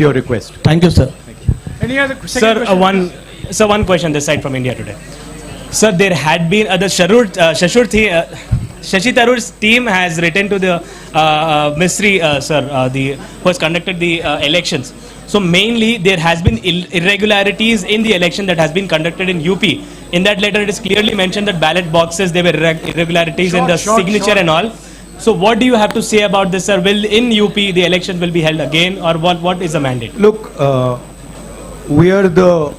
to your request. Thank you, sir. Any other Sir, one question this side from India today. Sir, there had been Shashi Tharoor's team has written to the MAITHRI, sir, who has conducted the elections. So mainly there has been irregularities in the election that has been conducted in UP. In that letter, it is clearly mentioned that ballot boxes, there were irregularities in the signature and all. So what do you have to say about this, sir? Will in UP the election will be held again, or what is the mandate? Look, we are the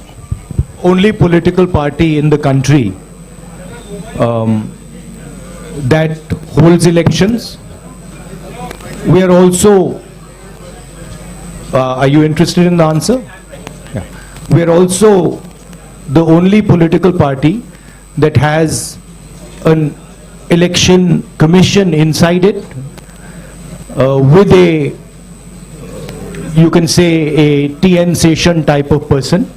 only political party in the country that holds elections. We are also, are you interested in the answer? Yeah. We are also the only political party that has an election commission inside it with a, you can say, a TN session type of person.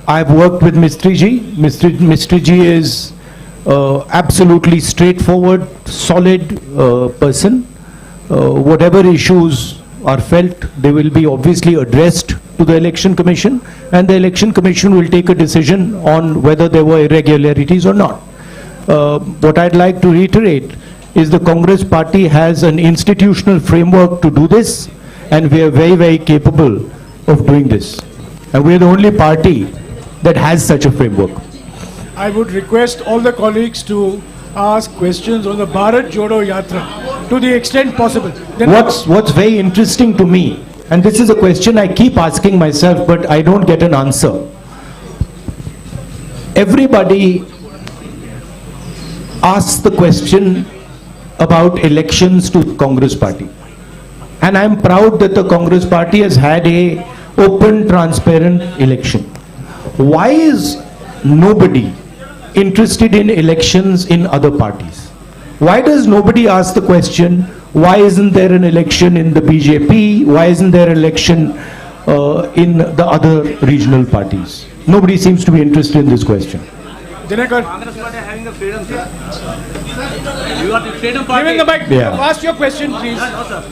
I've worked with MAITHRI ji. MAITHRI ji is absolutely straightforward, solid person. Whatever issues are felt, they will be obviously addressed to the Election Commission, and the Election Commission will take a decision on whether there were irregularities or not. What I'd like to reiterate is the Congress party has an institutional framework to do this, and we are very, very capable of doing this. And we are the only party that has such a framework. I would request all the colleagues to ask questions on the Bharat JODO Yatra to the extent possible. Then What's very interesting to me, and this is a question I keep asking myself, but I don't get an answer. Everybody asks the question about elections to the Congress party. And I'm proud that the Congress party has had a open, transparent election. Why is nobody interested in elections in other parties? Why does nobody ask the question, why isn't there an election in the BJP? Why isn't there an election in the other regional parties? Nobody seems to be interested in this question. Dinakar. Congress party having the freedom, sir. You are the freedom party. Give him the mic. Yeah. Ask your question, please. No, sir.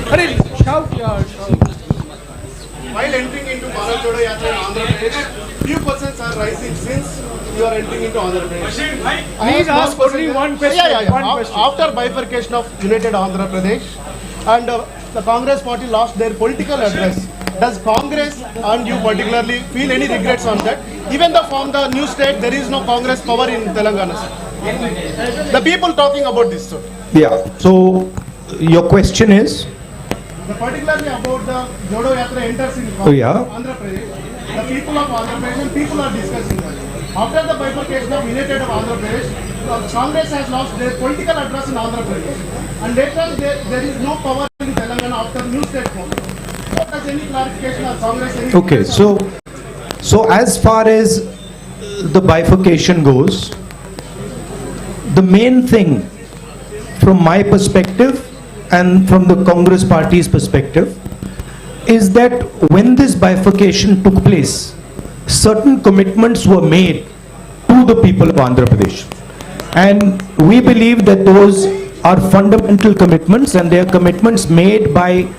Hurry, shout. While entering into Bharat JODO Yatra in Andhra Pradesh, few persons are rising since you are entering into Andhra Pradesh. Please ask only one question. One question. After bifurcation of United Andhra Pradesh and the Congress party lost their political address, does Congress and you particularly feel any regrets on that? Even though from the new state there is no Congress power in Telangana, sir. The people talking about this, sir. Yeah, so your question is? Particularly about the JODO Yatra enters in Andhra Pradesh, the people of Andhra Pradesh and people are discussing that. After the bifurcation of United of Andhra Pradesh, Congress has lost their political address in Andhra Pradesh, and later there is no power in Telangana after new state form. What does any clarification of Congress? Okay, so as far as the bifurcation goes, the main thing from my perspective and from the Congress party's perspective is that when this bifurcation took place, certain commitments were made to the people of Andhra Pradesh. And we believe that those are fundamental commitments, and they are commitments made by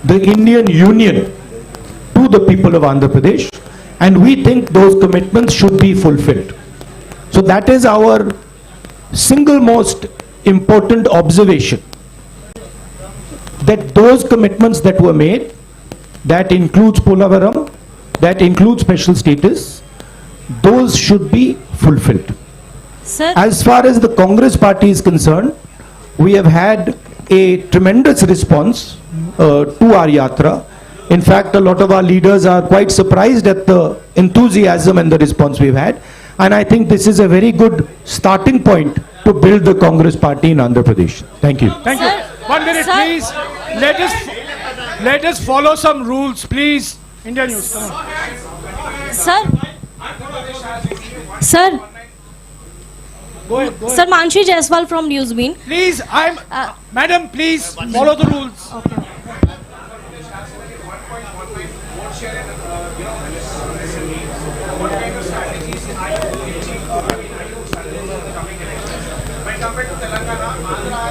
the Indian Union to the people of Andhra Pradesh. And we think those commitments should be fulfilled. So that is our single most important observation, that those commitments that were made, that includes Polavaram, that includes special status, those should be fulfilled. Sir, As far as the Congress party is concerned, we have had a tremendous response to our yatra. In fact, a lot of our leaders are quite surprised at the enthusiasm and the response we've had. And I think this is a very good starting point to build the Congress party in Andhra Pradesh. Thank you. Thank Sir, you. 1 minute, sir. please. Let us follow some rules, please. India News, come on. sir, sir, Go ahead. sir, Manshi Jaiswal from Newsbeam. Please, Madam, please follow the rules. Okay.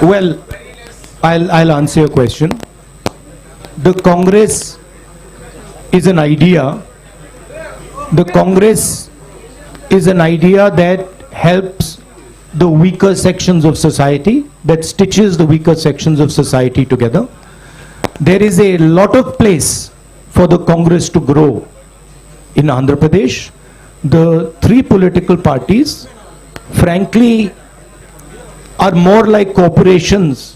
Well, I'll answer your question. The Congress is an idea. The Congress is an idea that helps the weaker sections of society, that stitches the weaker sections of society together. There is a lot of place for the Congress to grow in Andhra Pradesh. The three political parties, frankly, are more like corporations,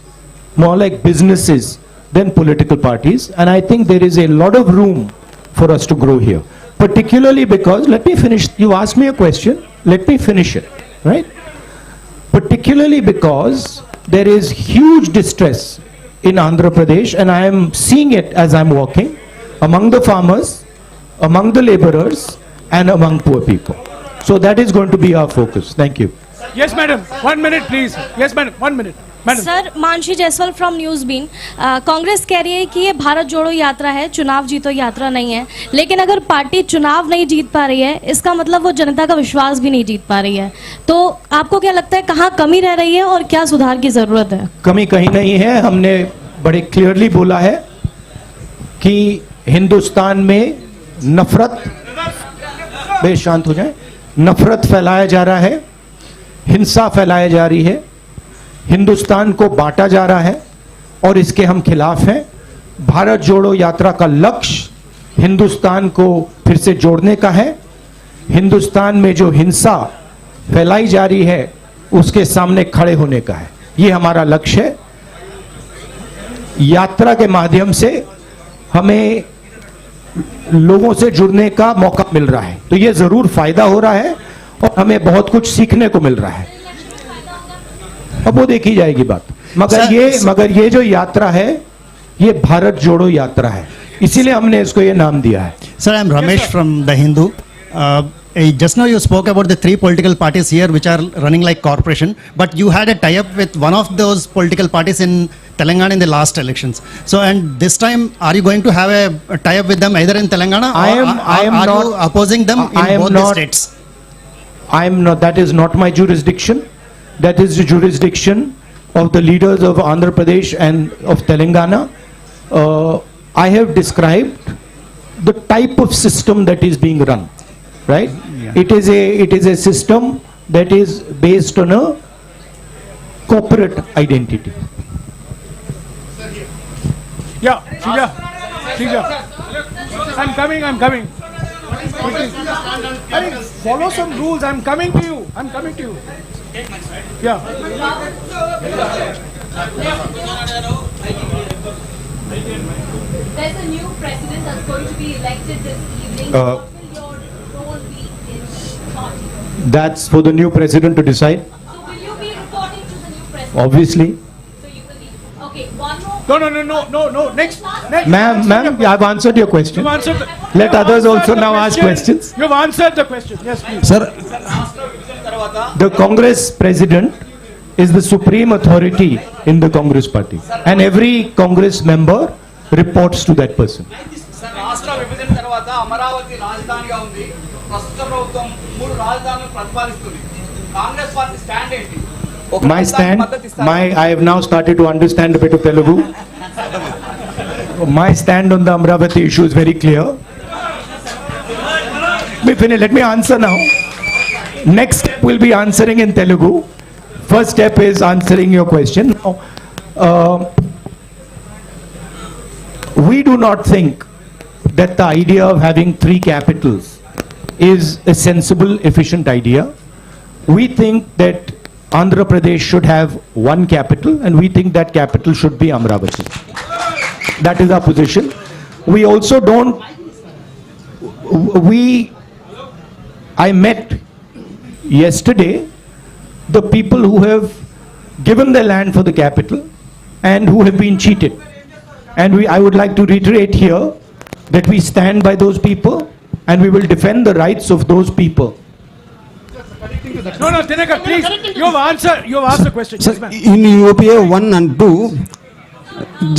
more like businesses than political parties. And I think there is a lot of room for us to grow here. Particularly because, let me finish, you asked me a question, let me finish it, right? Particularly because there is huge distress in Andhra Pradesh, and I am seeing it as I'm walking, among the farmers, among the laborers, and among poor people. So that is going to be our focus. Thank you. Yes, madam. 1 minute, please. Yes, madam. 1 minute. Madam. Sir, Mansi Jaiswal from News Bean. Congress कह रही है कि ये भारत जोड़ो यात्रा है, चुनाव जीतो यात्रा नहीं है। लेकिन अगर पार्टी चुनाव नहीं जीत पा रही है, इसका मतलब वो जनता का विश्वास भी नहीं जीत पा रही है। तो आपको क्या लगता है कहाँ कमी रह रही है और क्या सुधार की जरूरत है? कमी कहीं नहीं है। हमने बड़े क्लियरली बोला है कि हिंदुस्तान में नफरत, बे शांत हो जाए, नफरत फैलाया जा रहा है, हिंसा फैलाई जा रही है, हिंदुस्तान को बांटा जा रहा है और इसके हम खिलाफ हैं। भारत जोड़ो यात्रा का लक्ष्य हिंदुस्तान को फिर से जोड़ने का है। हिंदुस्तान में जो हिंसा फैलाई जा रही है उसके सामने खड़े होने का है। ये हमारा लक्ष्य है। यात्रा के माध्यम से हमें लोगों से जुड़ने का मौका मिल रहा है, तो ये जरूर फायदा हो रहा है और हमें बहुत कुछ सीखने को मिल रहा है। अब वो देखी जाएगी बात। मगर ये जो यात्रा है ये भारत जोड़ो यात्रा है, इसीलिए हमने इसको ये नाम दिया है। Sir, I am Ramesh from The Hindu. Just now you spoke about the three political parties here which are running like corporation, but you had a tie-up with one of those political parties in Telangana in the last elections. So, and this time, are you going to have a tie-up with them either in Telangana I am are not you opposing them in both the states? I am not. That is not my jurisdiction. That is the jurisdiction of the leaders of Andhra Pradesh and of Telangana. I have described the type of system that is being run, right? Yeah. It is a system that is based on a corporate identity. Yeah, Shija. I'm coming. I mean, follow some rules. I'm coming to you. Yeah. There's a new president that's going to be elected this evening. What will your role be in the party? That's for the new president to decide. So will you be reporting to the new president? Obviously. So you will be. Okay, one more. No. Next. Ma'am, I've answered your question. You've answered Let others also now ask questions. You've answered the question. Yes, please. Sir, the Congress president is the supreme authority in the Congress party, and every Congress member reports to that person. రాష్ట్ర విభజన తర్వాత అమరావతి రాజధానిగా ఉంది. ప్రస్తుత ప్రభుత్వం 3 రాజధానులను ప్రతిపాదిస్తుంది. Congress party stand ఏంటి? I have now started to understand a bit of Telugu. My stand on the Amravati issue is very clear. Let me answer now. Next step will be answering in Telugu. First step is answering your question. We do not think that the idea of having 3 capitals is a sensible, efficient idea. We think that Andhra Pradesh should have 1 capital, and we think that capital should be Amravati. That is our position. We also don't, I met yesterday the people who have given their land for the capital and who have been cheated. And I would like to reiterate here that we stand by those people and we will defend the rights of those people. No, Dinakar, please. You've asked the question. Sir, Yes, ma'am. in UPA 1 and 2,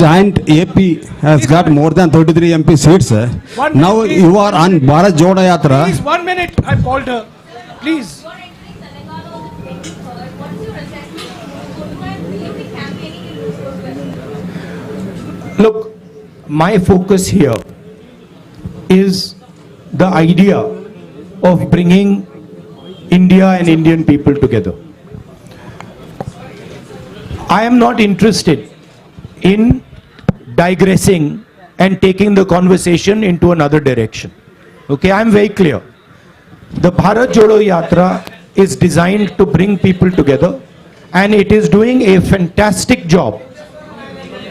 joint AP has got more than 33 MP seats. Sir. 1 minute, Now please. you are on Bharat Jodo Yatra. Please, 1 minute. I've called her. Please. You're entering Telangana on the 23rd. What is your assessment? Could you really be campaigning in this good weather? Look, my focus here is the idea of bringing India and Indian people together. I am not interested in digressing and taking the conversation into another direction. Okay, I am very clear. The Bharat Jodo Yatra is designed to bring people together, and it is doing a fantastic job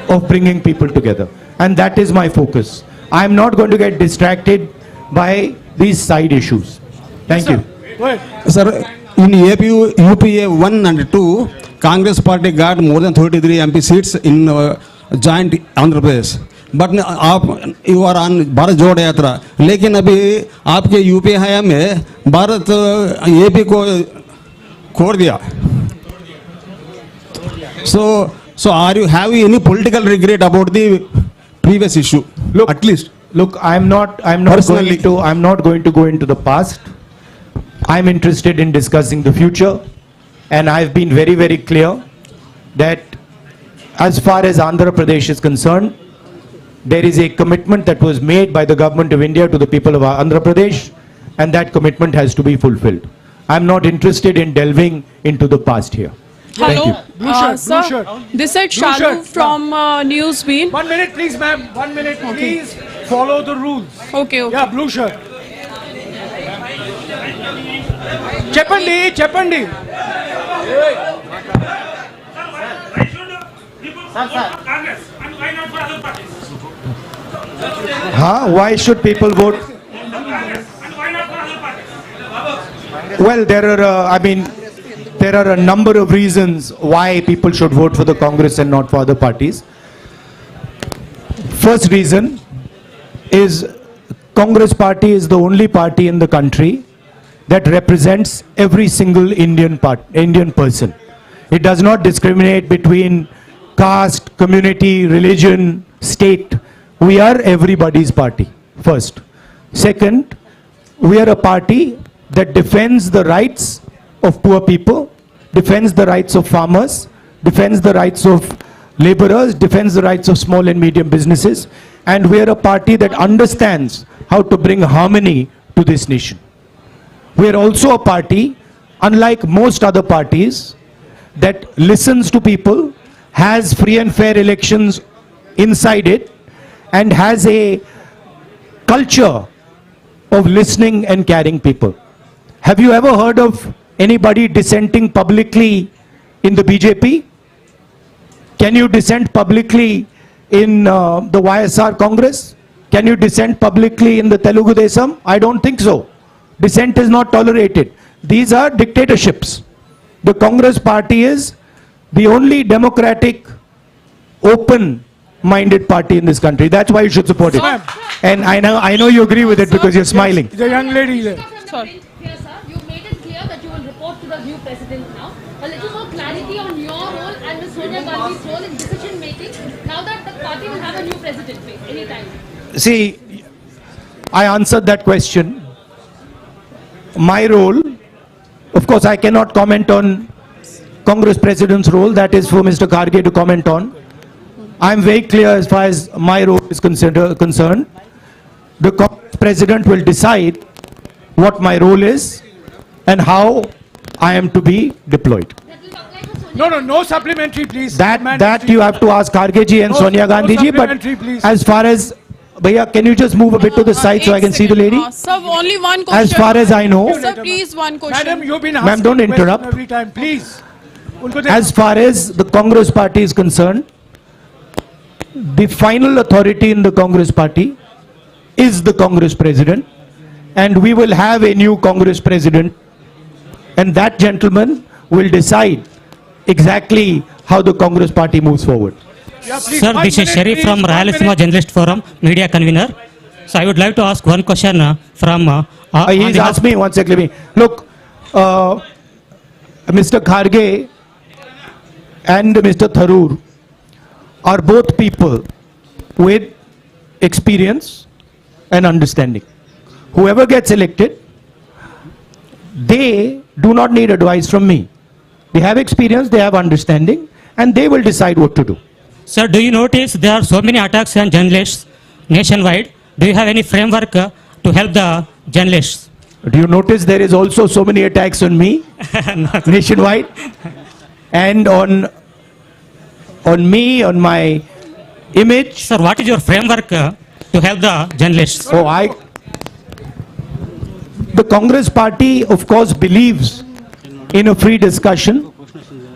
of bringing people together, and that is my focus. I am not going to get distracted by these side issues. Thank you. Go ahead. Sir, in UPA 1 and 2, Congress party got more than 33 MP seats in joint Andhra Pradesh. But आप you are on Bharat जोड़ो यात्रा, लेकिन अभी आपके UP हयाम में Bharat AP को छोड़ दिया. So are you having any political regret about the previous issue? Look, at least. Look, I'm not Personally. going to go into the past. I'm interested in discussing the future, and I've been very, very clear that as far as Andhra Pradesh is concerned, there is a commitment that was made by the government of India to the people of Andhra Pradesh, and that commitment has to be fulfilled. I'm not interested in delving into the past here. Thank you. Blue shirt, Sir, blue shirt. this is Blue Shalu shirt, from Newsbeat. 1 minute, please, ma'am. 1 minute, please. Follow the rules. Okay, okay. Yeah, blue shirt. Cheppandi. Why should people vote? Well, there are a number of reasons why people should vote for the Congress and not for other parties. First reason is Congress party is the only party in the country that represents every single Indian person. It does not discriminate between caste, community, religion, state. We are everybody's party, first. Second, we are a party that defends the rights of poor people, defends the rights of farmers, defends the rights of laborers, defends the rights of small and medium businesses, and we are a party that understands how to bring harmony to this nation. We are also a party, unlike most other parties, that listens to people, has free and fair elections inside it, and has a culture of listening and caring people. Have you ever heard of anybody dissenting publicly in the BJP? Can you dissent publicly in the YSR Congress? Can you dissent publicly in the Telugu Desam? I don't think so. Dissent is not tolerated. These are dictatorships. The Congress party is the only democratic, open-minded party in this country. That's why you should support it. And I know you agree with it because you're smiling. The young lady there. Sorry. Here, sir, you made it clear that you will report to the new president now. A little more clarity on your role and Ms. Sonia Gandhi's role in decision making now that the party will have a new president anytime. See, I answered that question. My role, of course, I cannot comment on Congress President's role. That is for Mr. Kharge to comment on. I am very clear as far as my role is concerned. The Congress President will decide what my role is and how I am to be deployed. No supplementary, please. That you have to ask Kharge ji and Sonia Gandhi ji. But supplementary, please. as far as, Bhaiya, can you just move a bit to the side so I can see the lady? Sir, only one question. As far as I know, Sir, please, one question. Madam, you've been Ma'am, asking don't question interrupt. every time, please. as far as the Congress party is concerned, the final authority in the Congress party is the Congress president, and we will have a new Congress president, and that gentleman will decide exactly how the Congress party moves forward. Yeah, please, Sir, 1 this is minute, Sharif please, from 1 Rayalaseema minute. Journalist Forum, media convener. So I would like to ask one question from... on He's behalf- asked me, one second, let me. Look, Mr. Kharge and Mr. Tharoor are both people with experience and understanding. Whoever gets elected, they do not need advice from me. They have experience, they have understanding, and they will decide what to do. Sir, do you notice there are so many attacks on journalists nationwide? Do you have any framework to help the journalists? Do you notice there is also so many attacks on me nationwide and on me, on my image? Sir, what is your framework to help the journalists? The Congress party, of course, believes in a free discussion.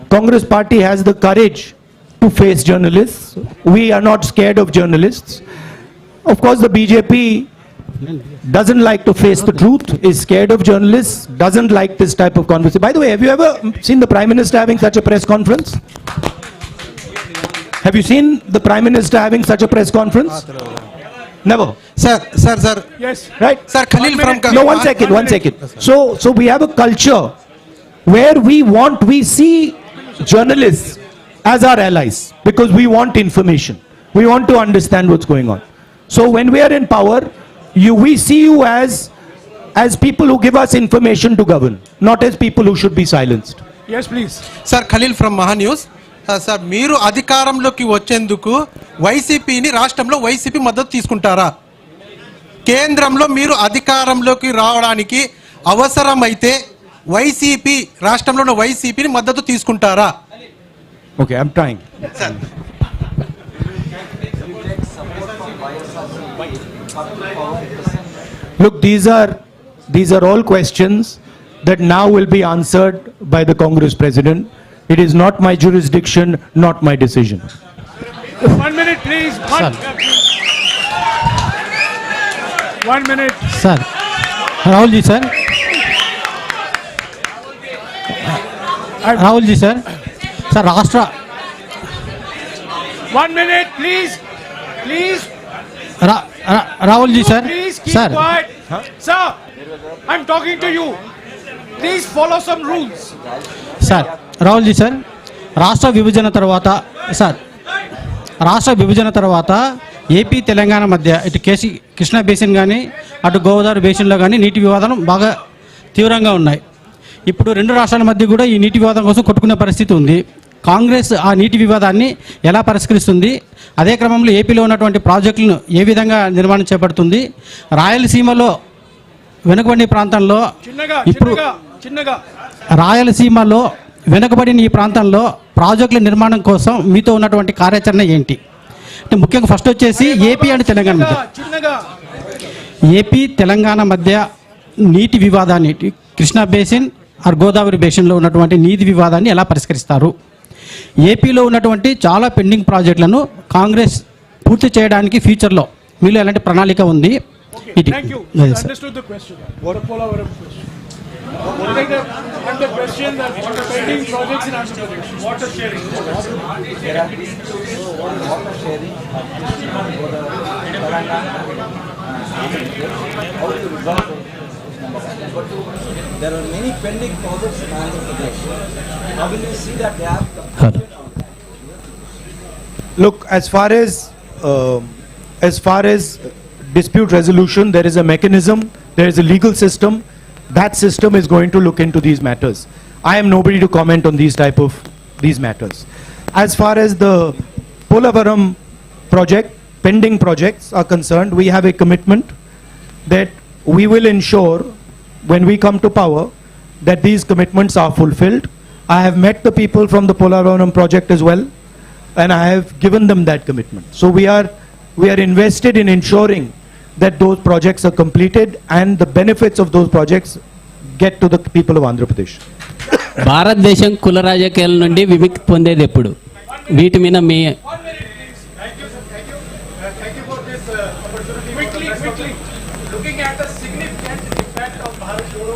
Congress party has the courage to face journalists. We are not scared of journalists. Of course, the BJP doesn't like to face the truth, is scared of journalists, doesn't like this type of conversation. By the way, have you ever seen the Prime Minister having such a press conference? Have you seen the Prime Minister having such a press conference? Never. Sir. Yes. Right? Sir, Khalil from... No, one second. So we have a culture where we see journalists as our allies because we want information. We want to understand what's going on. So when we are in power, we see you as people who give us information to govern, not as people who should be silenced. Yes, please. Sir, Khalil from Maha News. Sir మీరు అధికారంలోకి వచ్చేందుకు వైసీపీని రాష్ట్రంలో YCP మద్దతు తీసుకుంటారా? కేంద్రంలో మీరు అధికారంలోకి రావడానికి అవసరమైతే వైసీపీ రాష్ట్రంలో ఉన్న వైసీపీని మద్దతు తీసుకుంటారా? Okay, I'm trying. Sir. Look, these are all questions that now will be answered by the Congress President. It is not my jurisdiction, not my decision. 1 minute, please. 1 minute. Sir, Rahul ji, sir. Rahul ji, sir. Sir, Rashtra. 1 minute, please. Rahul ji, sir. Please keep Sir. quiet. Sir, I'm talking to you. Please follow some rules. Sir, Rahul ji, sir. రాష్ట్ర విభజన తర్వాత AP Telangana మధ్య ఇటు Krishna basin కానీ అటు గోదావరి బేసిన్లో కానీ నీటి వివాదం బాగా తీవ్రంగా ఉన్నాయి. ఇప్పుడు రెండు రాష్ట్రాల మధ్య కూడా ఈ నీటి వివాదం కోసం కొట్టుకునే పరిస్థితి ఉంది. కాంగ్రెస్ ఆ నీటి వివాదాన్ని ఎలా పరిష్కరిస్తుంది? అదే క్రమంలో ఏపీలో ఉన్నటువంటి ప్రాజెక్టులను ఏ విధంగా నిర్మాణం చేపడుతుంది? రాయలసీమలో వెనుకబడిన ప్రాంతంలో ఇప్పుడు రాయలసీమలో వెనుకబడిన ఈ ప్రాంతంలో ప్రాజెక్టుల నిర్మాణం కోసం మీతో ఉన్నటువంటి కార్యాచరణ ఏంటి? అంటే ముఖ్యంగా ఫస్ట్ వచ్చేసి ఏపీ అండ్ తెలంగాణ మధ్య నీటి వివాదాన్ని కృష్ణా బేసిన్ ఆర్ గోదావరి బేసిన్లో ఉన్నటువంటి నీటి వివాదాన్ని ఎలా పరిష్కరిస్తారు? ఏపీలో ఉన్నటువంటి చాలా పెండింగ్ ప్రాజెక్టులను కాంగ్రెస్ పూర్తి చేయడానికి ఫ్యూచర్లో మీలో ఎలాంటి ప్రణాళిక ఉంది? Thank you. Understood the question. What a Polavaram question. And the question that pending projects in Andhra Pradesh. Water sharing. There are many pending projects in Andhra Pradesh. How will you see that gap? Look, as far as dispute resolution, there is a mechanism, there is a legal system. That system is going to look into these matters. I am nobody to comment on these matters. As far as the Polavaram project, pending projects are concerned, we have a commitment that we will ensure when we come to power that these commitments are fulfilled. I have met the people from the Polavaram project as well, and I have given them that commitment. So we are invested in ensuring that those projects are completed and the benefits of those projects get to the people of Andhra Pradesh. భారతదేశం కుల రాజకీయాల నుండి విముక్తి పొందేది ఎప్పుడు? వీటి మీద మీ Thank you for this opportunity. Quickly. Looking at the significant impact of Bharat Jodo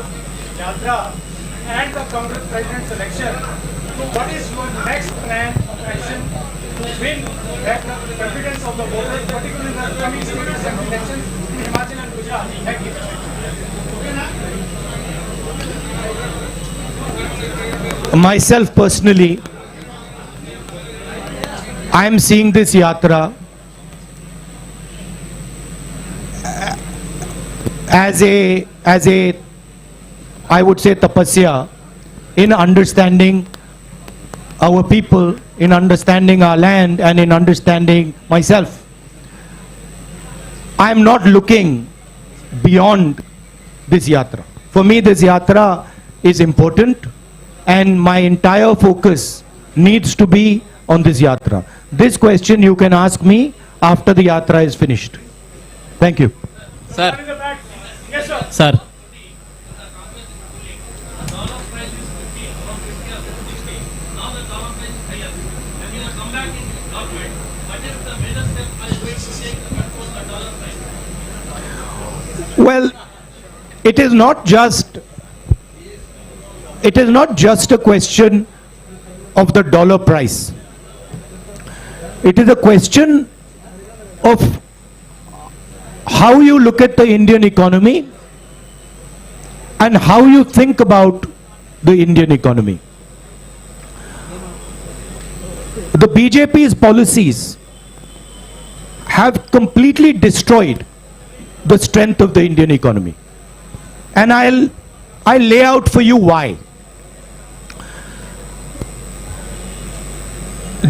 Yatra and the Congress President's election, what is your next plan of action to win back the confidence of the voters, particularly in the coming state assembly elections in Himachal and Gujarat? Thank you. Myself personally, I am seeing this yatra as a I would say tapasya in understanding our people, in understanding our land and in understanding myself. I am not looking beyond this yatra. For me, this yatra is important, and my entire focus needs to be on this yatra. This question you can ask me after the yatra is finished. Thank you. Sir. Yes, sir. Sir. Well, it is not just a question of the dollar price. It is a question of how you look at the Indian economy and how you think about the Indian economy. The BJP's policies have completely destroyed the strength of the Indian economy. And I'll lay out for you why.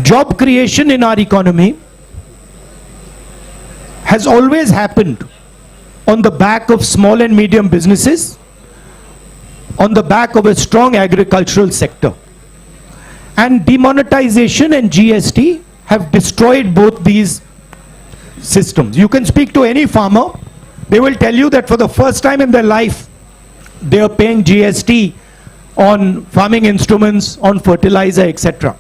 Job creation in our economy has always happened on the back of small and medium businesses, on the back of a strong agricultural sector. And demonetization and GST have destroyed both these systems. You can speak to any farmer, they will tell you that for the first time in their life, they are paying GST on farming instruments, on fertilizer, etc.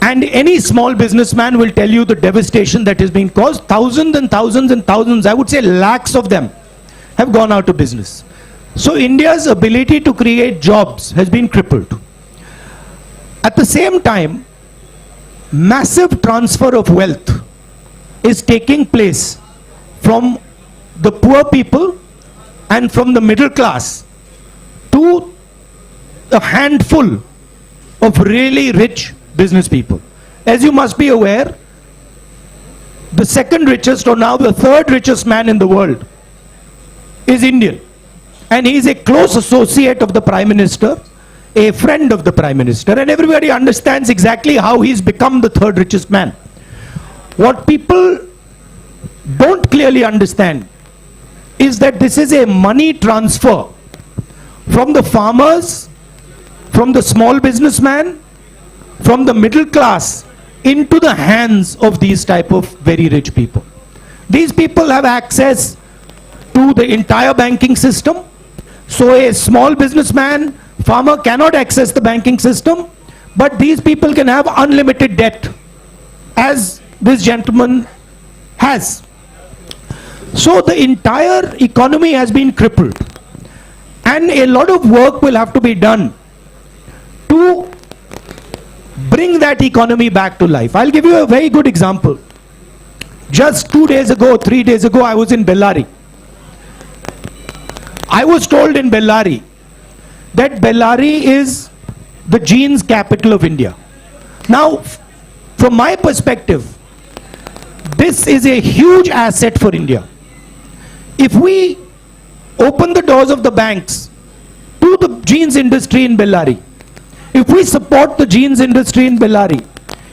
And any small businessman will tell you the devastation that has been caused. Thousands and thousands and thousands, I would say lakhs of them, have gone out of business. So India's ability to create jobs has been crippled. At the same time, massive transfer of wealth is taking place from the poor people and from the middle class to a handful of really rich business people. As you must be aware, the second richest, or now the third richest man in the world is Indian. And he is a close associate of the Prime Minister, a friend of the Prime Minister, and everybody understands exactly how he's become the third richest man. What people don't clearly understand is that this is a money transfer from the farmers, from the small businessman, from the middle class into the hands of these type of very rich people. These people have access to the entire banking system. So a small businessman, farmer cannot access the banking system, but these people can have unlimited debt, as this gentleman has. So the entire economy has been crippled, and a lot of work will have to be done to bring that economy back to life. I'll give you a very good example. Just 2 days ago, 3 days ago, I was in Bellary. I was told in Bellary that Bellary is the jeans capital of India. Now, from my perspective, this is a huge asset for India. If we open the doors of the banks to the jeans industry in Bellary, if we support the jeans industry in Bellary,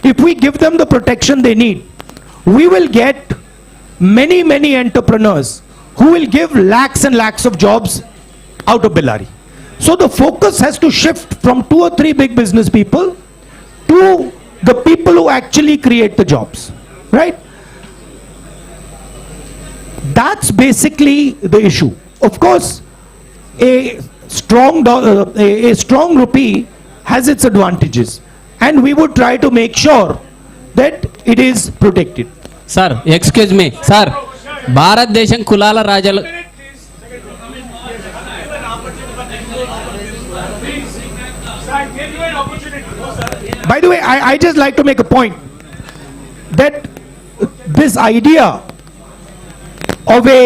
if we give them the protection they need, we will get many, many entrepreneurs who will give lakhs and lakhs of jobs out of Bellary. So the focus has to shift from 2 or 3 big business people to the people who actually create the jobs, right? That's basically the issue. Of course, a strong rupee has its advantages, and we would try to make sure that it is protected. Sir, excuse me, sir. భారతదేశం కులాల రాజాలు By the way, I just like to make a point that this idea of a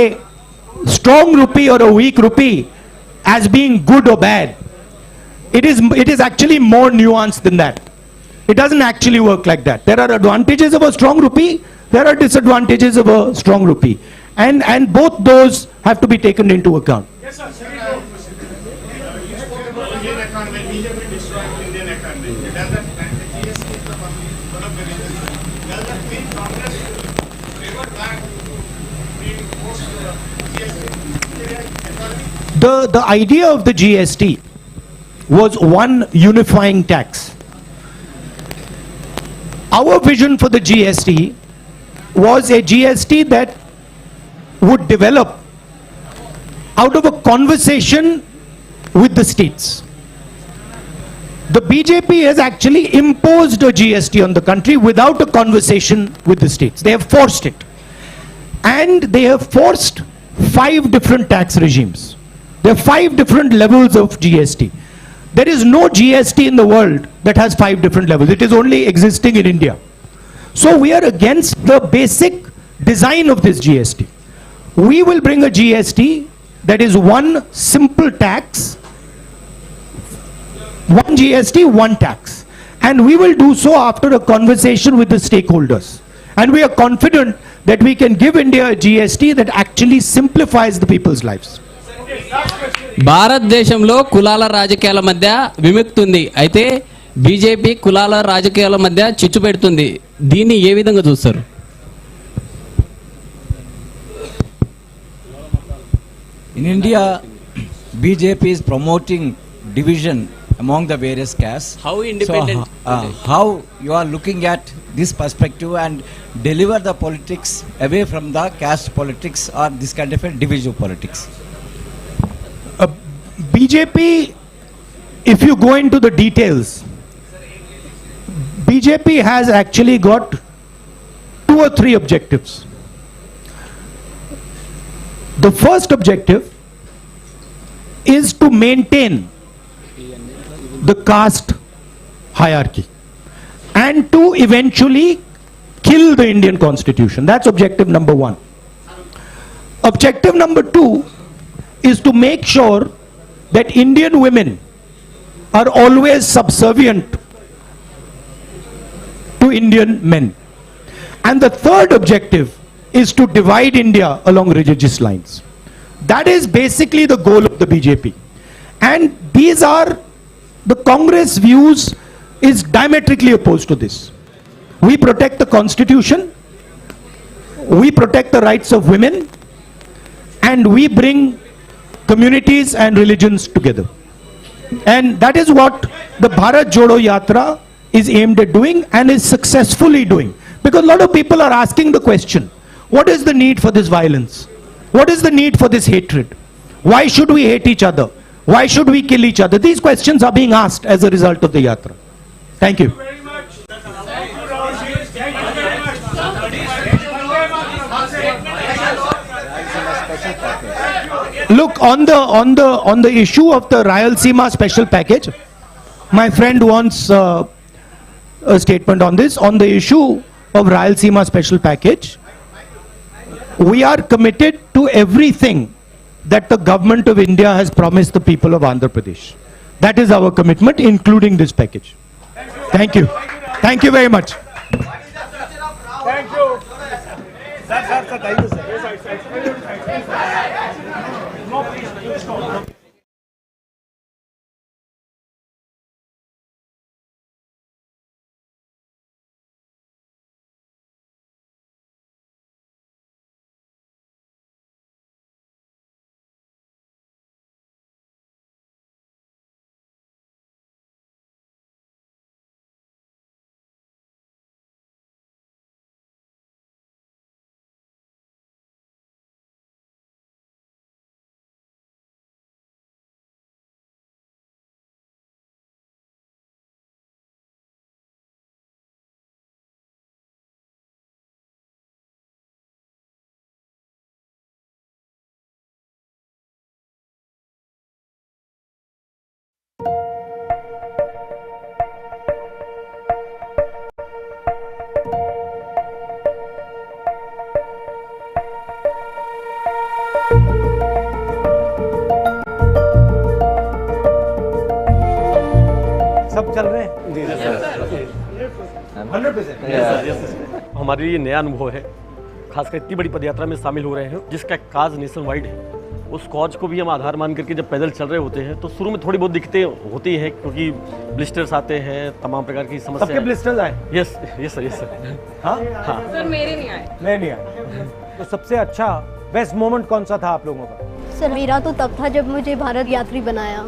strong rupee or a weak rupee as being good or bad, it is actually more nuanced than that. It doesn't actually work like that. There are advantages of a strong rupee, there are disadvantages of a strong rupee, and both those have to be taken into account. Yes, sir. Second question. You spoke about Indian economy, BJP destroying Indian economy. Does that the idea of the GST was one unifying tax. Our vision for the GST was a GST that would develop out of a conversation with the states. The BJP has actually imposed a GST on the country without a conversation with the states. They have forced it. And they have forced 5 different tax regimes. There are 5 different levels of GST. There is no GST in the world that has 5 different levels. It is only existing in India. So we are against the basic design of this GST. We will bring a GST that is one simple tax, one GST, one tax. And we will do so after a conversation with the stakeholders. And we are confident that we can give India a GST that actually simplifies the people's lives. భారతదేశంలో కులాల రాజకీయాల మధ్య విముక్తి ఉంది. అయితే BJP కులాల రాజకీయాల మధ్య చిచ్చు పెడుతుంది. దీన్ని ఏ విధంగా చూస్తారు? In India, BJP is promoting division among the various castes. How independent? So, how you are looking at this perspective and deliver the politics away from the caste politics or this kind of a divisive politics? BJP, if you go into the details, BJP has actually got 2 or 3 objectives. The first objective is to maintain the caste hierarchy and to eventually kill the Indian constitution. That's objective number 1. Objective number 2 is to make sure that Indian women are always subservient to Indian men. And the third objective is to divide India along religious lines. That is basically the goal of the BJP. And these are the Congress views is diametrically opposed to this. We protect the constitution, we protect the rights of women, and we bring communities and religions together. And that is what the Bharat JODO YATRA is aimed at doing and is successfully doing. Because a lot of people are asking the question, what is the need for this violence? What is the need for this hatred? Why should we hate each other? Why should we kill each other? These questions are being asked as a result of the Yatra. Thank you. Look, on the issue of the Rayalaseema special package, my friend wants a statement on this. On the issue of Rayalaseema special package, we are committed to everything that the government of India has promised the people of Andhra Pradesh. That is our commitment, including this package. Thank you. Thank you very much. Thank you. Sir, thank you, sir. No, please stop. सब चल रहे हैं 100%। हमारे लिए नया अनुभव है, खासकर इतनी बड़ी पदयात्रा में शामिल हो रहे हैं जिसका काज नेशन वाइड है। उस कॉज को भी हम आधार मान करके जब पैदल चल रहे होते हैं तो शुरू में थोड़ी बहुत दिक्कतें होती हैं क्योंकि ब्लिस्टर्स आते हैं, तमाम प्रकार की समस्या। सबके ब्लिस्टर्स आए? Yes yes sir. हाँ सर मेरे नहीं आए। मैं नहीं आया। तो सबसे अच्छा बेस्ट मोमेंट कौन सा था आप लोगों का? सर मेरा तो तब था जब मुझे भारत यात्री बनाया.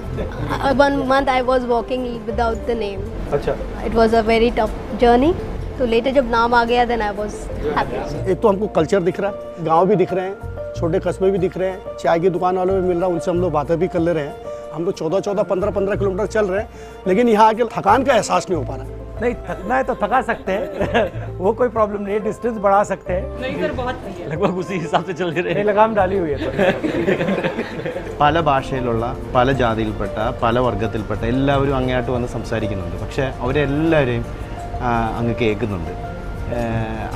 1 month I was walking without the name. अच्छा. It was a very tough journey. तो लेटर जब नाम आ गया then I was happy. एक तो हमको कल्चर दिख रहा है, गांव भी दिख रहे हैं, छोटे कस्बे भी दिख रहे हैं, चाय की दुकान वालों में मिल रहा है, उनसे हम लोग बातें भी कर ले रहे हैं. हम लोग 14-14, 15-15 किलोमीटर चल रहे हैं, लेकिन यहाँ आके थकान का एहसास नहीं हो पा रहा है. नहीं, थकना है तो थका सकते हैं वो कोई प्रॉब्लम नहीं है, डिस्टेंस बढ़ा सकते हैं. नहीं सर, बहुत सही है. लगभग उसी हिसाब से चल रहे हैं. लगाम डाली हुई है. പല ഭാഷയിലുള്ള പല ജാതിയിൽപ്പെട്ട പല വർഗ്ഗത്തിൽപ്പെട്ട എല്ലാവരും അങ്ങോട്ട് വന്ന് സംസാരിക്കുന്നുണ്ട്. പക്ഷേ അവരെല്ലാവരെയും അങ്ങ് കേൾക്കുന്നുണ്ട്.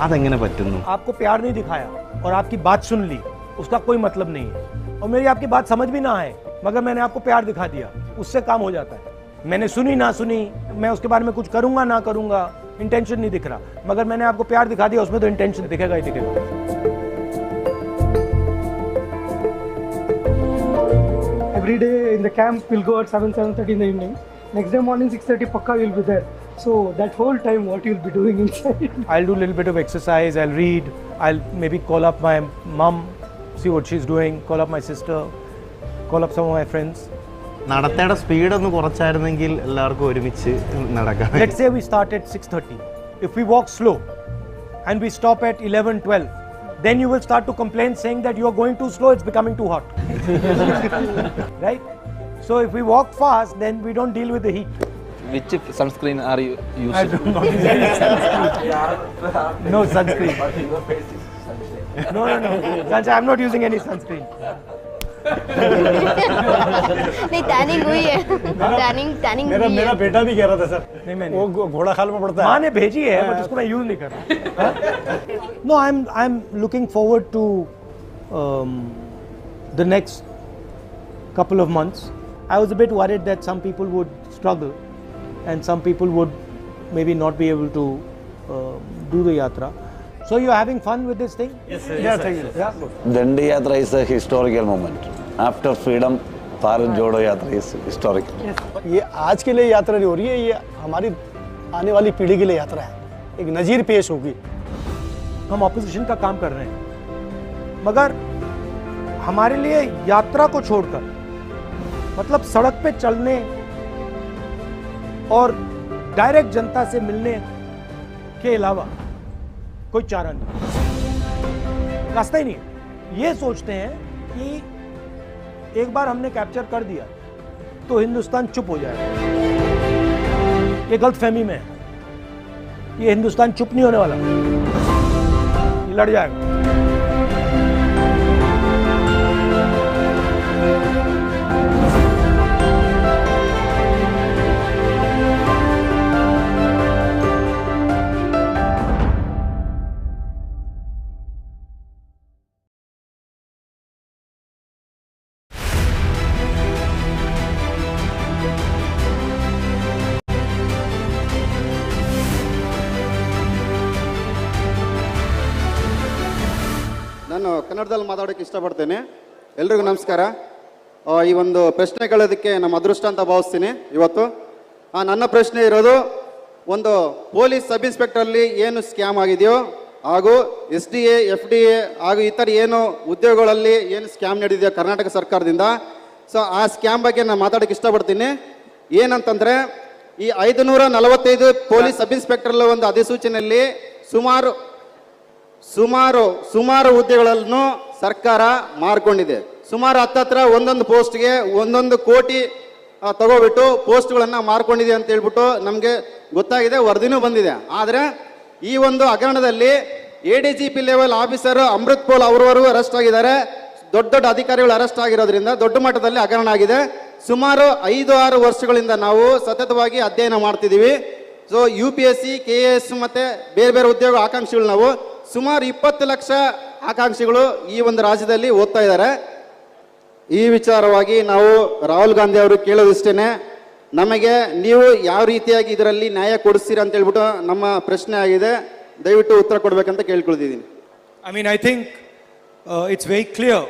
അതെങ്ങനെ പറ്റുന്നു? आपको प्यार नहीं दिखाया और आपकी बात सुन ली, उसका कोई मतलब नहीं है. और मेरी आपकी बात समझ भी ना आए, मगर मैंने आपको प्यार दिखा दिया, उससे काम हो जाता है. मैंने सुनी ना सुनी, मैं उसके बारे में कुछ करूंगा ना करूंगा, इंटेंशन नहीं दिख रहा, मगर मैंने आपको प्यार दिखा दिया, उसमें तो इंटेंशन दिखेगा ही दिखेगा. Every day in the camp we'll go at 7:30 in the evening. Next day morning 6:30 pakka you'll be there. So that whole time what you'll be doing inside? I'll do a little bit of exercise, I'll read, I'll maybe call up my mom, see what she's doing, call up my sister, call up some of my friends. നടത്തേണ്ട speed ഒന്ന് കുറച്ചായിരുന്നെങ്കിൽ എല്ലാവർക്കും ഒരുമിച്ച് നടക്കാം. Let's say we start at 6:30. If we walk slow and we stop at 11-12, then you will start to complain saying that you are going too slow, it's becoming too hot. Right? So if we walk fast, then we don't deal with the heat. Which sunscreen are you using? I do not use any sunscreen. No sunscreen. No. I'm not using any sunscreen. नहीं tanning हुई है. Tanning मेरा बेटा भी कह रहा था sir, नहीं मैंने वो घोड़ा खाल में पड़ता है. माँ ने भेजी है, बट उसको मैं यूज नहीं कर रहा. No, I'm looking forward to the next couple of months. I was a bit worried that some people would struggle and some people would maybe not be able to do the yatra. So you're having fun with this thing? Yes, sir. Yeah, thank you. Yeah. Dandi Yatra is a historical moment. After freedom, Bharat Jodo Yatra is historical. ये आज के लिए यात्रा नहीं हो रही है, ये हमारी आने वाली पीढ़ी के लिए यात्रा है. एक नज़ीर पेश होगी. हम ऑपोजिशन का काम कर रहे हैं, मगर हमारे लिए यात्रा को छोड़कर मतलब सड़क पे चलने और डायरेक्ट जनता से मिलने के अलावा कोई चारा नहीं, रास्ता ही नहीं है. ये सोचते हैं कि एक बार हमने कैप्चर कर दिया तो हिंदुस्तान चुप हो जाएगा. ये गलतफहमी में है. ये हिंदुस्तान चुप नहीं होने वाला, ये लड़ जाएगा. ನಾನು ಕನ್ನಡದಲ್ಲಿ ಮಾತಾಡೋಕ್ಕೆ ಇಷ್ಟಪಡ್ತೇನೆ. ಎಲ್ರಿಗೂ ನಮಸ್ಕಾರ. ಈ ಒಂದು ಪ್ರಶ್ನೆ ಕೇಳೋದಕ್ಕೆ ನಮ್ಮ ಅದೃಷ್ಟ ಅಂತ ಭಾವಿಸ್ತೀನಿ ಇವತ್ತು. ನನ್ನ ಪ್ರಶ್ನೆ ಇರೋದು, ಒಂದು ಪೊಲೀಸ್ ಸಬ್ ಇನ್ಸ್ಪೆಕ್ಟರಲ್ಲಿ ಏನು ಸ್ಕ್ಯಾಮ್ ಆಗಿದೆಯೋ ಹಾಗೂ SDA, FDA ಹಾಗೂ ಇತರ ಏನು ಉದ್ಯೋಗಗಳಲ್ಲಿ ಏನು ಸ್ಕ್ಯಾಮ್ ನಡೆದಿದೆಯೋ ಕರ್ನಾಟಕ ಸರ್ಕಾರದಿಂದ, ಸೊ ಆ ಸ್ಕ್ಯಾಮ್ ಬಗ್ಗೆ ನಾನು ಮಾತಾಡೋಕ್ಕೆ ಇಷ್ಟಪಡ್ತೀನಿ. ಏನಂತಂದರೆ, ಈ 545 ಪೊಲೀಸ್ ಸಬ್ ಇನ್ಸ್ಪೆಕ್ಟರ್ల ಒಂದು ಅಧಿಸೂಚನೆಯಲ್ಲಿ ಸುಮಾರು ಹುದ್ದೆಗಳನ್ನು ಸರ್ಕಾರ ಮಾರ್ಕೊಂಡಿದೆ. ಸುಮಾರು ಹತ್ತತ್ರ ಒಂದೊಂದು ಪೋಸ್ಟ್ಗೆ 1 ಕೋಟಿ ತಗೋಬಿಟ್ಟು ಪೋಸ್ಟ್ಗಳನ್ನು ಮಾರ್ಕೊಂಡಿದೆ ಅಂತ ಹೇಳ್ಬಿಟ್ಟು ನಮಗೆ ಗೊತ್ತಾಗಿದೆ, ವರದಿನೂ ಬಂದಿದೆ. ಆದರೆ ಈ ಒಂದು ಹಗರಣದಲ್ಲಿ ADGP level officer Amrit Paul ಅವರವರು ಅರೆಸ್ಟ್ ಆಗಿದ್ದಾರೆ. ದೊಡ್ಡ ಅಧಿಕಾರಿಗಳು ಅರೆಸ್ಟ್ ಆಗಿರೋದ್ರಿಂದ ದೊಡ್ಡ ಮಟ್ಟದಲ್ಲಿ ಹಗರಣ ಆಗಿದೆ. ಸುಮಾರು 5-6 ವರ್ಷಗಳಿಂದ ನಾವು ಸತತವಾಗಿ ಅಧ್ಯಯನ ಮಾಡ್ತಿದ್ದೀವಿ. ಸೊ UPSC, KS ಮತ್ತು ಬೇರೆ ಬೇರೆ ಉದ್ಯೋಗ ಆಕಾಂಕ್ಷಿಗಳು ನಾವು ಸುಮಾರು 20 ಲಕ್ಷ ಆಕಾಂಕ್ಷಿಗಳು ಈ ಒಂದು ರಾಜ್ಯದಲ್ಲಿ ಓದ್ತಾ ಇದ್ದಾರೆ. ಈ ವಿಚಾರವಾಗಿ ನಾವು ರಾಹುಲ್ ಗಾಂಧಿ ಅವರು ಕೇಳೋದಿಷ್ಟೇನೆ, ನಮಗೆ ನೀವು ಯಾವ ರೀತಿಯಾಗಿ ಇದರಲ್ಲಿ ನ್ಯಾಯ ಕೊಡಿಸ್ತೀರಾ ಅಂತ ಹೇಳ್ಬಿಟ್ಟು ನಮ್ಮ ಪ್ರಶ್ನೆ ಆಗಿದೆ. ದಯವಿಟ್ಟು ಉತ್ತರ ಕೊಡಬೇಕಂತ ಕೇಳ್ಕೊಳ್ತಿದ್ದೀನಿ. I mean, I think it's very clear